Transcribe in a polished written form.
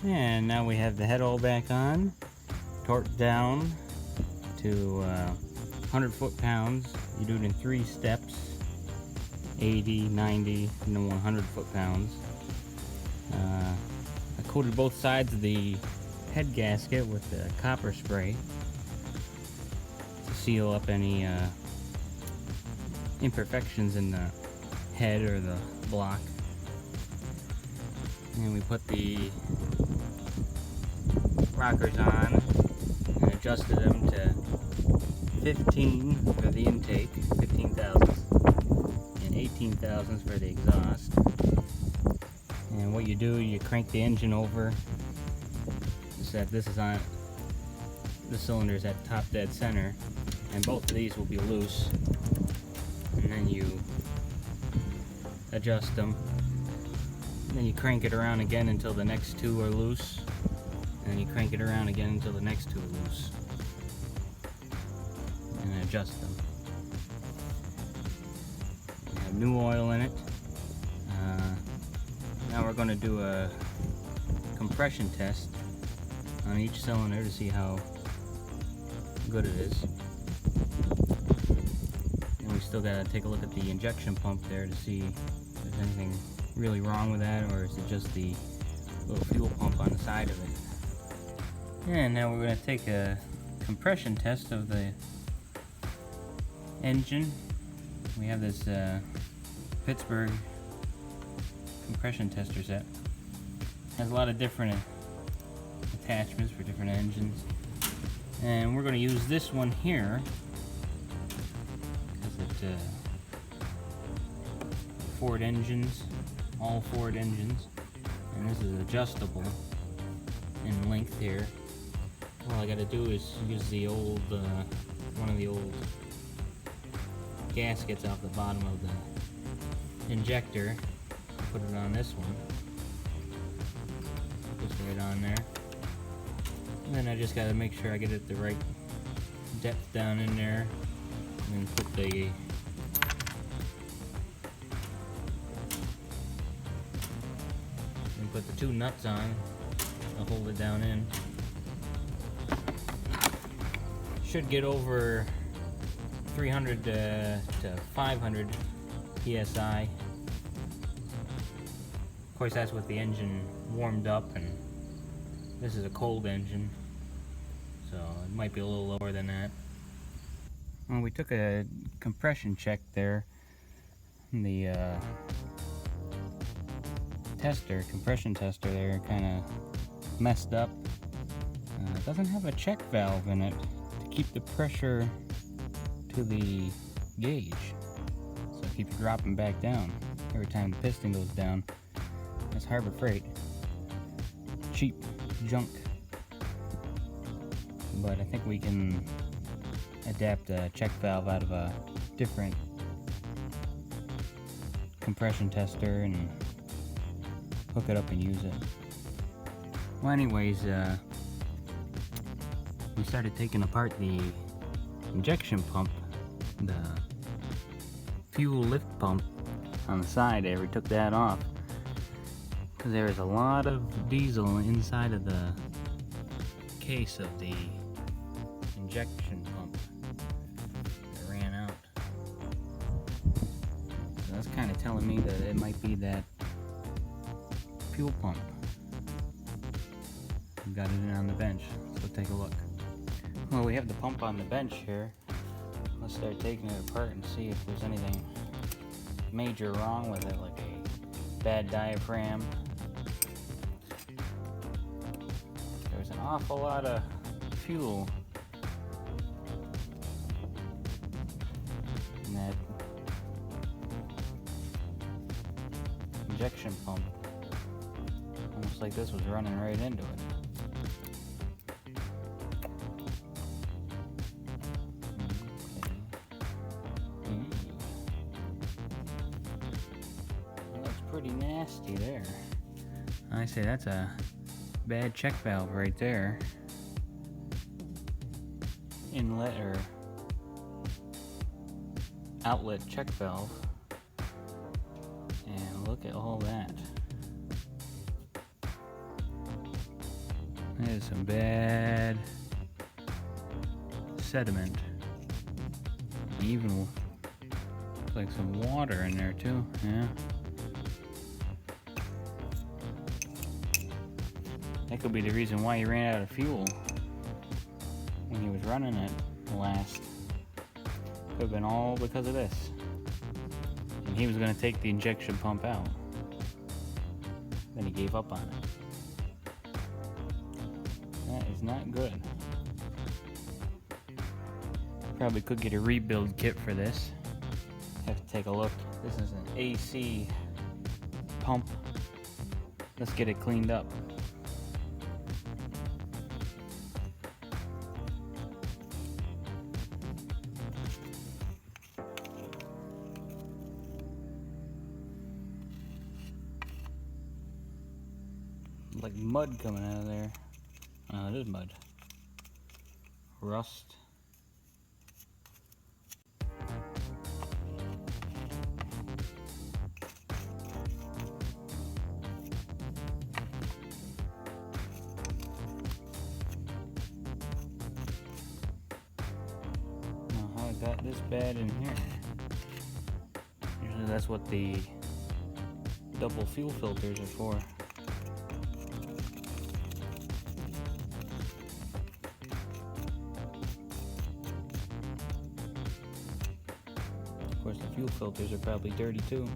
And now we have the head all back on, torqued down to 100 foot-pounds. You do it in 3 steps, 80, 90, and then 100 foot-pounds. I coated both sides of the head gasket with the copper spray to seal up any imperfections in the head or the block. And we put the rockers on and adjusted them to 15 for the intake, 15 thousandths, and 18 thousandths for the exhaust. And what you do, you crank the engine over so that this is on, the cylinder is at top dead center, and both of these will be loose. And then you adjust them. Then you crank it around again until the next 2 are loose. And then you crank it around again until the next 2 are loose. And adjust them. You have new oil in it. Now we're going to do a compression test on each cylinder to see how good it is. And we still got to take a look at the injection pump there to see if there's anything really wrong with that, or is it just the little fuel pump on the side of it. And now we're going to take a compression test of the engine. We have this Pittsburgh compression tester set. Has a lot of different attachments for different engines, and we're going to use this one here because it Ford engines, all Ford engines, and this is adjustable in length here. All I got to do is use the old one of the old gaskets off the bottom of the injector, put it on this one, just right on there, and then I just got to make sure I get it the right depth down in there, and then put the 2 nuts on to hold it down in. Should get over 300 to 500 psi. Of course, that's with the engine warmed up, and this is a cold engine, so it might be a little lower than that. Well, we took a compression check there. The compression tester there kind of messed up. It doesn't have a check valve in it to keep the pressure to the gauge, so it keeps dropping back down every time the piston goes down. That's Harbor Freight. Cheap junk. But I think we can adapt a check valve out of a different compression tester and hook it up and use it. Well, anyways, we started taking apart the injection pump, the fuel lift pump on the side there. We took that off because there is a lot of diesel inside of the case of the injection pump that ran out. So that's kind of telling me that it might be that fuel pump. We got it in on the bench, so take a look. Well, we have the pump on the bench here. Let's start taking it apart and see if there's anything major wrong with it, like a bad diaphragm. There's an awful lot of fuel in that injection pump. Almost like this was running right into it. Pretty nasty there. I say that's a bad check valve right there. Inlet or outlet check valve. And look at all that. There's some bad sediment. Even looks like some water in there too. Yeah. That could be the reason why he ran out of fuel when he was running it last. Could have been all because of this. And he was going to take the injection pump out. Then he gave up on it. That is not good. Probably could get a rebuild kit for this. Have to take a look. This is an AC pump. Let's get it cleaned up. Like mud coming out of there. Oh, it is mud. Rust. Now, how it got this bad in here? Usually that's what the double fuel filters are for. Of course, the fuel filters are probably dirty too.